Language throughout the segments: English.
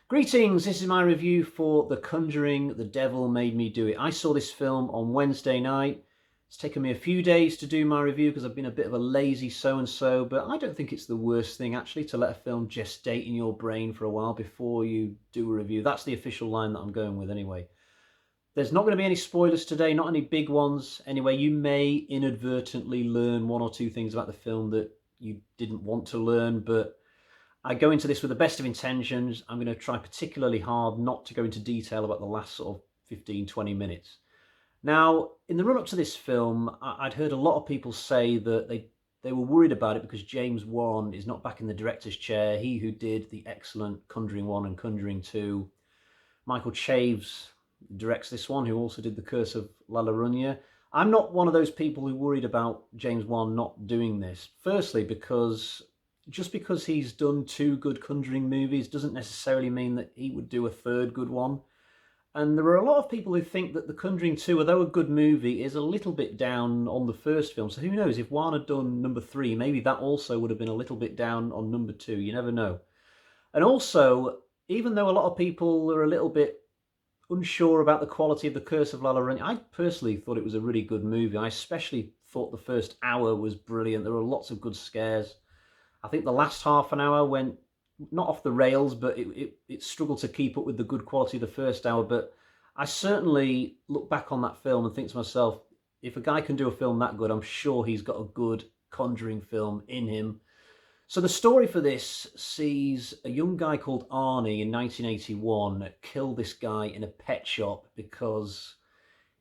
Greetings, this is my review for The Conjuring, The Devil Made Me Do It. I saw this film on Wednesday night. It's taken me a few days to do my review because I've been a bit of a lazy so-and-so, but I don't think it's the worst thing actually to let a film gestate in your brain for a while before you do a review. That's the official line that I'm going with anyway. There's not going to be any spoilers today, not any big ones. Anyway, you may inadvertently learn one or two things about the film that you didn't want to learn, but I go into this with the best of intentions. I'm going to try particularly hard not to go into detail about the last sort of 15, 20 minutes. Now, in the run-up to this film, I'd heard a lot of people say that they were worried about it because James Wan is not back in the director's chair. He who did the excellent Conjuring 1 and Conjuring 2. Michael Chaves directs this one, who also did The Curse of La Llorona. I'm not one of those people who worried about James Wan not doing this. Firstly, because just because he's done two good Conjuring movies doesn't necessarily mean that he would do a third good one. And there are a lot of people who think that The Conjuring 2, although a good movie, is a little bit down on the first film. So who knows, if Wan had done number 3, maybe that also would have been a little bit down on number 2. You never know. And also, even though a lot of people are a little bit unsure about the quality of The Curse of La Llorona, I personally thought it was a really good movie. I especially thought the first hour was brilliant. There were lots of good scares. I think the last half an hour went not off the rails, but it struggled to keep up with the good quality of the first hour. But I certainly look back on that film and think to myself, if a guy can do a film that good, I'm sure he's got a good Conjuring film in him. So the story for this sees a young guy called Arnie in 1981 kill this guy in a pet shop because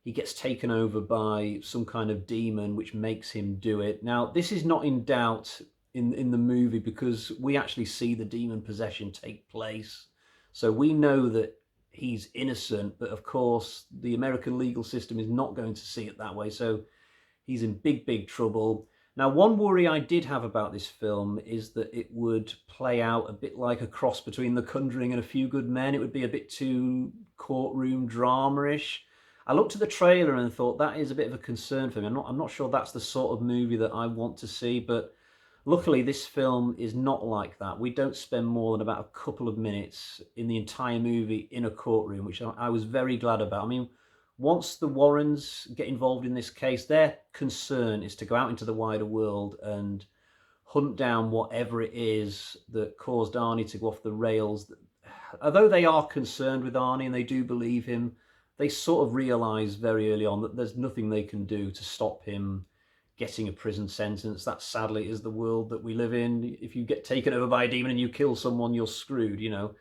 he gets taken over by some kind of demon which makes him do it. Now, this is not in doubt in the movie because we actually see the demon possession take place. So we know that he's innocent, but of course the American legal system is not going to see it that way. So he's in big, big trouble. Now, one worry I did have about this film is that it would play out a bit like a cross between The Conjuring and A Few Good Men. It would be a bit too courtroom drama-ish. I looked at the trailer and thought that is a bit of a concern for me. I'm not sure that's the sort of movie that I want to see, but luckily, this film is not like that. We don't spend more than about a couple of minutes in the entire movie in a courtroom, which I was very glad about. I mean, once the Warrens get involved in this case, their concern is to go out into the wider world and hunt down whatever it is that caused Arnie to go off the rails. Although they are concerned with Arnie and they do believe him, they sort of realise very early on that there's nothing they can do to stop him getting a prison sentence. That sadly is the world that we live in. If you get taken over by a demon and you kill someone, you're screwed, you know.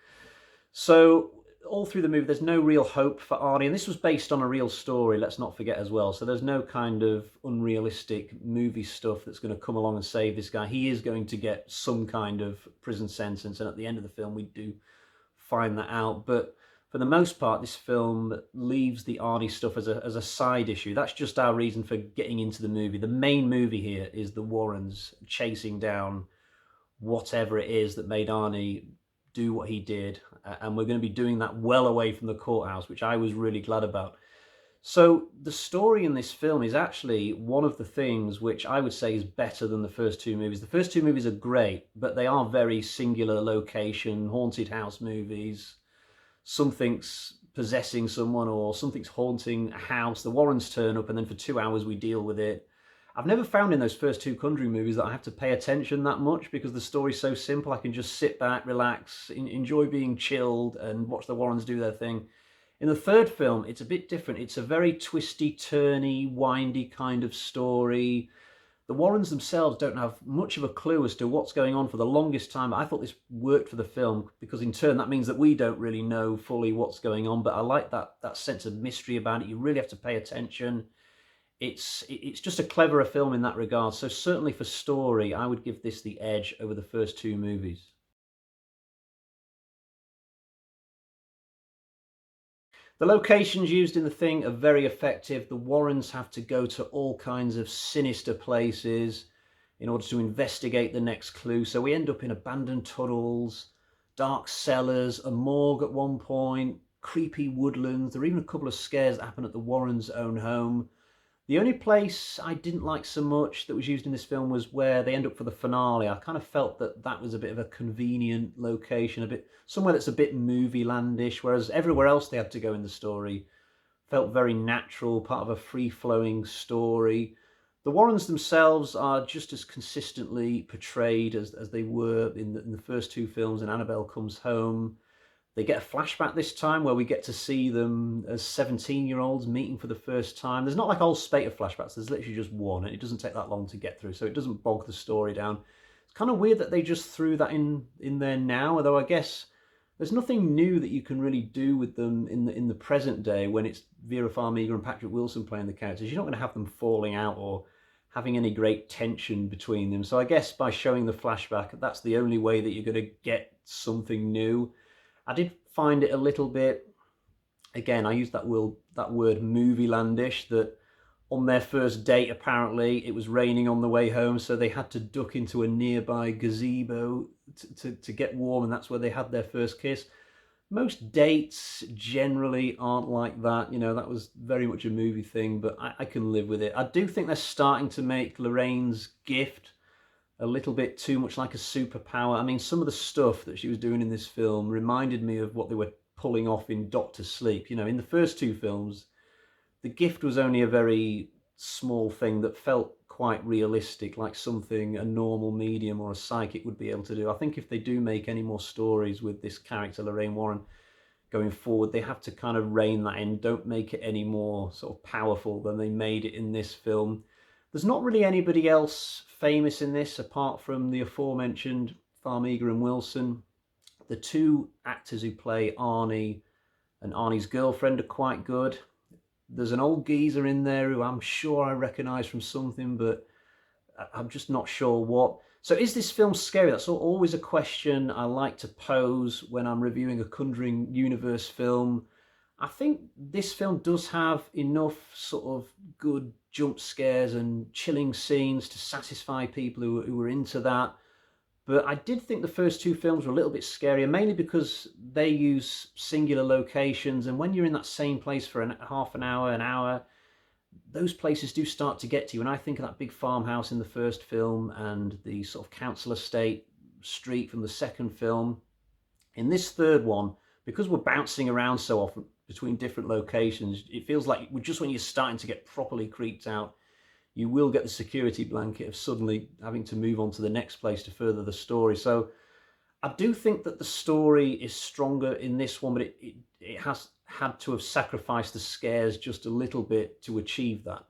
So all through the movie, there's no real hope for Arnie. And this was based on a real story, let's not forget as well. So there's no kind of unrealistic movie stuff that's going to come along and save this guy. He is going to get some kind of prison sentence. And at the end of the film, we do find that out. But for the most part, this film leaves the Arnie stuff as a side issue. That's just our reason for getting into the movie. The main movie here is the Warrens chasing down whatever it is that made Arnie do what he did. And we're going to be doing that well away from the courthouse, which I was really glad about. So the story in this film is actually one of the things which I would say is better than the first two movies. The first two movies are great, but they are very singular location, haunted house movies. Something's possessing someone or something's haunting a house. The Warrens turn up and then for 2 hours we deal with it. I've never found in those first two Conjuring movies that I have to pay attention that much because the story's so simple. I can just sit back, relax, enjoy being chilled and watch the Warrens do their thing. In the third film, it's a bit different. It's a very twisty, turny, windy kind of story. The Warrens themselves don't have much of a clue as to what's going on for the longest time. I thought this worked for the film because in turn that means that we don't really know fully what's going on, but I like that sense of mystery about it. You really have to pay attention. It's just a cleverer film in that regard. So certainly for story, I would give this the edge over the first two movies. The locations used in the thing are very effective. The Warrens have to go to all kinds of sinister places in order to investigate the next clue. So we end up in abandoned tunnels, dark cellars, a morgue at one point, creepy woodlands. There are even a couple of scares that happen at the Warrens' own home. The only place I didn't like so much that was used in this film was where they end up for the finale. I kind of felt that that was a bit of a convenient location, a bit somewhere that's a bit movie landish, whereas everywhere else they had to go in the story felt very natural, part of a free flowing story. The Warrens themselves are just as consistently portrayed as they were in the first two films, and Annabelle Comes Home. They get a flashback this time where we get to see them as 17-year-olds meeting for the first time. There's not like a whole spate of flashbacks, there's literally just one, and it doesn't take that long to get through, so it doesn't bog the story down. It's kind of weird that they just threw that in there now, although I guess there's nothing new that you can really do with them in the present day when it's Vera Farmiga and Patrick Wilson playing the characters. You're not going to have them falling out or having any great tension between them. So I guess by showing the flashback, that's the only way that you're going to get something new. I did find it a little bit, again, I used that word movie landish, that on their first date, apparently, it was raining on the way home, so they had to duck into a nearby gazebo to get warm, and that's where they had their first kiss. Most dates generally aren't like that. You know, that was very much a movie thing, but I can live with it. I do think they're starting to make Lorraine's gift a little bit too much like a superpower. I mean, some of the stuff that she was doing in this film reminded me of what they were pulling off in Doctor Sleep. You know, in the first two films, the gift was only a very small thing that felt quite realistic, like something a normal medium or a psychic would be able to do. I think if they do make any more stories with this character, Lorraine Warren, going forward, they have to kind of rein that in. Don't make it any more sort of powerful than they made it in this film. There's not really anybody else famous in this apart from the aforementioned Farmiga and Wilson. The two actors who play Arnie and Arnie's girlfriend are quite good. There's an old geezer in there who I'm sure I recognise from something, but I'm just not sure what. So is this film scary? That's always a question I like to pose when I'm reviewing a Conjuring universe film. I think this film does have enough sort of good jump scares and chilling scenes to satisfy people who are into that. But I did think the first two films were a little bit scarier, mainly because they use singular locations, and when you're in that same place for half an hour, those places do start to get to you. And I think of that big farmhouse in the first film and the sort of council estate street from the second film. In this third one, because we're bouncing around so often between different locations, it feels like just when you're starting to get properly creeped out, you will get the security blanket of suddenly having to move on to the next place to further the story. So I do think that the story is stronger in this one, but it has had to have sacrificed the scares just a little bit to achieve that.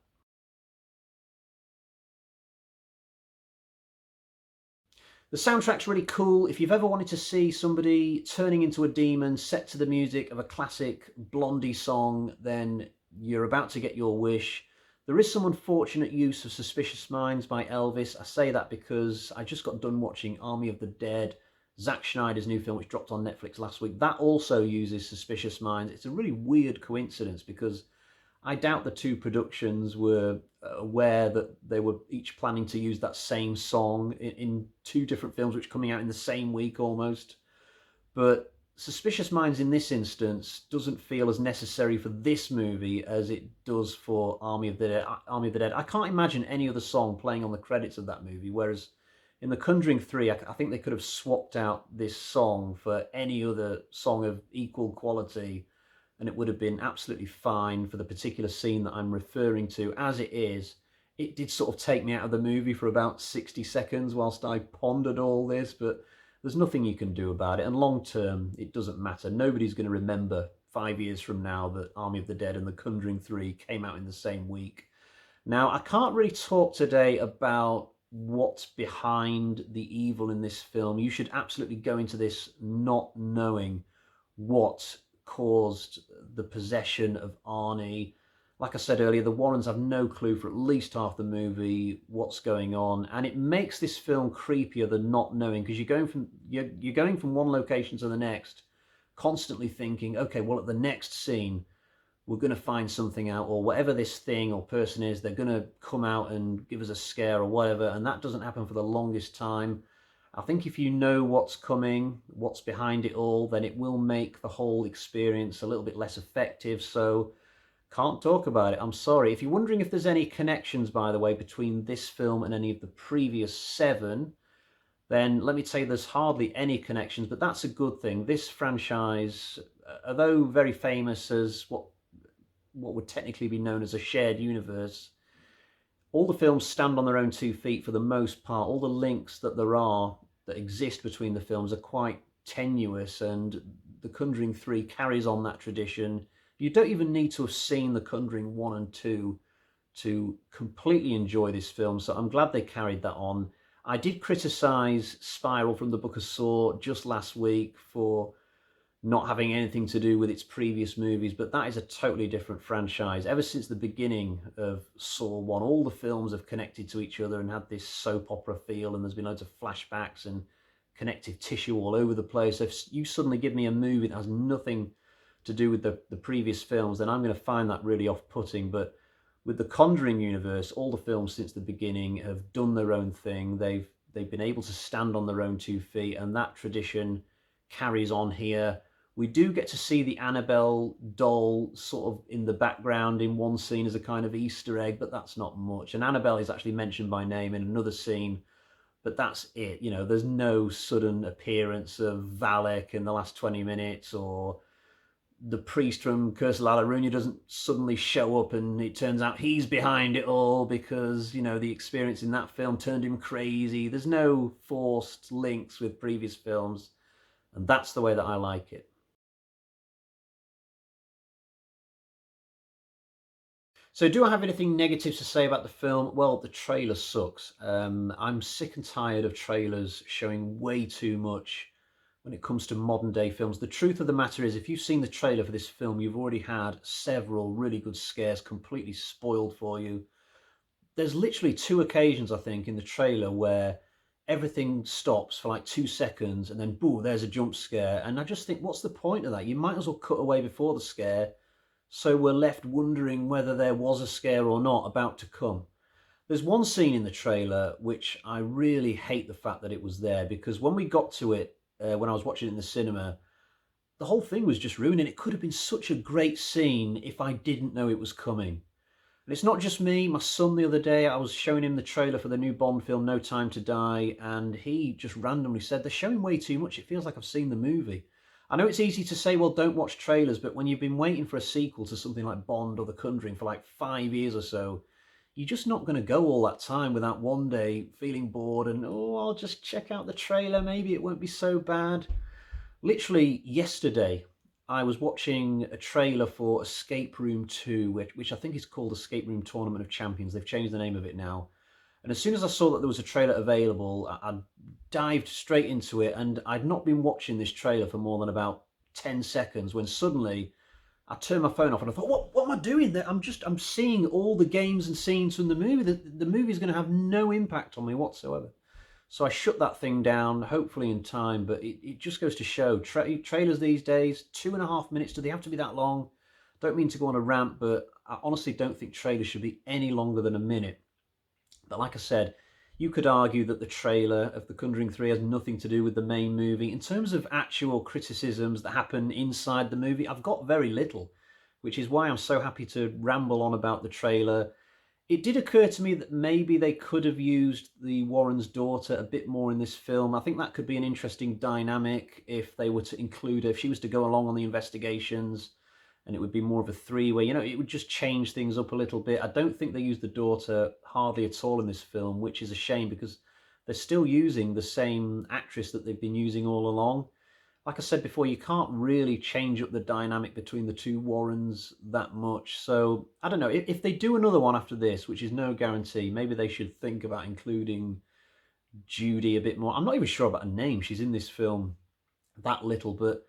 The soundtrack's really cool. If you've ever wanted to see somebody turning into a demon set to the music of a classic Blondie song, then you're about to get your wish. There is some unfortunate use of Suspicious Minds by Elvis. I say that because I just got done watching Army of the Dead, Zack Schneider's new film, which dropped on Netflix last week. That also uses Suspicious Minds. It's a really weird coincidence because I doubt the two productions were aware that they were each planning to use that same song in two different films, which are coming out in the same week almost. But Suspicious Minds in this instance doesn't feel as necessary for this movie as it does for Army of the Dead. Army of the Dead. I can't imagine any other song playing on the credits of that movie, whereas in The Conjuring 3, I think they could have swapped out this song for any other song of equal quality, and it would have been absolutely fine for the particular scene that I'm referring to. As it is, it did sort of take me out of the movie for about 60 seconds whilst I pondered all this, but there's nothing you can do about it, and long term, it doesn't matter. Nobody's going to remember 5 years from now that Army of the Dead and The Conjuring 3 came out in the same week. Now, I can't really talk today about what's behind the evil in this film. You should absolutely go into this not knowing what caused the possession of Arnie. Like I said earlier, the Warrens have no clue for at least half the movie what's going on, and it makes this film creepier than not knowing, because you're going from one location to the next, constantly thinking, okay, well, at the next scene we're going to find something out, or whatever this thing or person is, they're going to come out and give us a scare or whatever, and that doesn't happen for the longest time. I think if you know what's coming, what's behind it all, then it will make the whole experience a little bit less effective. So Can't talk about it. I'm sorry. If you're wondering if there's any connections, by the way, between this film and any of the previous 7, then let me tell you there's hardly any connections, but that's a good thing. This franchise, although very famous as what would technically be known as a shared universe, all the films stand on their own 2 feet for the most part. All the links that there are that exist between the films are quite tenuous, and The Conjuring 3 carries on that tradition. You don't even need to have seen The Conjuring 1 and 2 to completely enjoy this film, so I'm glad they carried that on. I did criticise Spiral from the Book of Saw just last week for not having anything to do with its previous movies, but that is a totally different franchise. Ever since the beginning of Saw 1, all the films have connected to each other and had this soap opera feel, and there's been loads of flashbacks and connective tissue all over the place. If you suddenly give me a movie that has nothing to do with the previous films, then I'm going to find that really off-putting. But with the Conjuring universe, all the films since the beginning have done their own thing. They've been able to stand on their own 2 feet, and that tradition carries on here. We do get to see the Annabelle doll sort of in the background in one scene as a kind of Easter egg, but that's not much. And Annabelle is actually mentioned by name in another scene, but that's it. You know, there's no sudden appearance of Valak in the last 20 minutes, or the priest from Curse of La Llorona doesn't suddenly show up and it turns out he's behind it all because, you know, the experience in that film turned him crazy. There's no forced links with previous films, and that's the way that I like it. So do I have anything negative to say about the film? Well, the trailer sucks. I'm sick and tired of trailers showing way too much when it comes to modern day films. The truth of the matter is, if you've seen the trailer for this film, you've already had several really good scares completely spoiled for you. There's literally 2 occasions, I think, in the trailer where everything stops for like 2 seconds and then, boom, there's a jump scare. And I just think, what's the point of that? You might as well cut away before the scare, so we're left wondering whether there was a scare or not about to come. There's one scene in the trailer which I really hate the fact that it was there, because when we got to it, when I was watching it in the cinema, the whole thing was just ruined, and it could have been such a great scene if I didn't know it was coming. And it's not just me. My son the other day, I was showing him the trailer for the new Bond film, No Time to Die, and he just randomly said, they're showing way too much. It feels like I've seen the movie. I know it's easy to say, well, don't watch trailers, but when you've been waiting for a sequel to something like Bond or The Conjuring for like 5 years or so, you're just not going to go all that time without one day feeling bored and, oh, I'll just check out the trailer, maybe it won't be so bad. Literally yesterday, I was watching a trailer for Escape Room 2, which I think is called Escape Room Tournament of Champions. They've changed the name of it now. And as soon as I saw that there was a trailer available, I dived straight into it, and I'd not been watching this trailer for more than about 10 seconds when suddenly I turned my phone off and I thought, what am I doing there? I'm seeing all the games and scenes from the movie. The movie is going to have no impact on me whatsoever. So I shut that thing down, hopefully in time, but it just goes to show, trailers these days, 2.5 minutes, do they have to be that long? Don't mean to go on a rant, but I honestly don't think trailers should be any longer than a minute. But like I said, you could argue that the trailer of The Conjuring 3 has nothing to do with the main movie. In terms of actual criticisms that happen inside the movie, I've got very little, which is why I'm so happy to ramble on about the trailer. It did occur to me that maybe they could have used the Warren's daughter a bit more in this film. I think that could be an interesting dynamic if they were to include her, if she was to go along on the investigations, and it would be more of a 3-way, you know, it would just change things up a little bit. I don't think they used the daughter hardly at all in this film, which is a shame because they're still using the same actress that they've been using all along. Like I said before, you can't really change up the dynamic between the 2 Warrens that much. So, I don't know, if they do another one after this, which is no guarantee, maybe they should think about including Judy a bit more. I'm not even sure about her name. She's in this film that little, but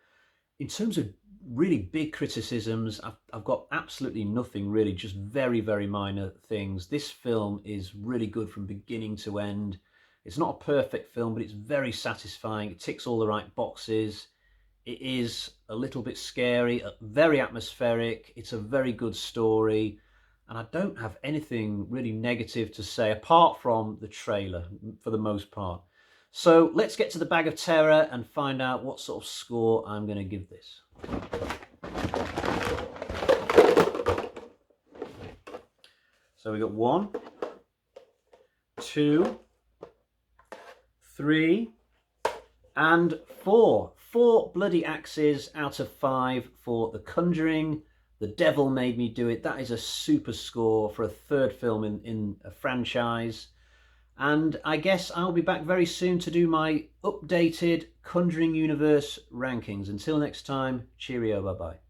in terms of really big criticisms, I've got absolutely nothing really, just very, very minor things. This film is really good from beginning to end. It's not a perfect film, but it's very satisfying. It ticks all the right boxes. It is a little bit scary, very atmospheric. It's a very good story. And I don't have anything really negative to say, apart from the trailer, for the most part. So let's get to the bag of terror and find out what sort of score I'm going to give this. So we got 1, 2, 3, and 4. 4 bloody axes out of 5 for The Conjuring. The Devil Made Me Do It. That is a super score for a third film in a franchise. And I guess I'll be back very soon to do my updated Conjuring Universe rankings. Until next time, cheerio, bye-bye.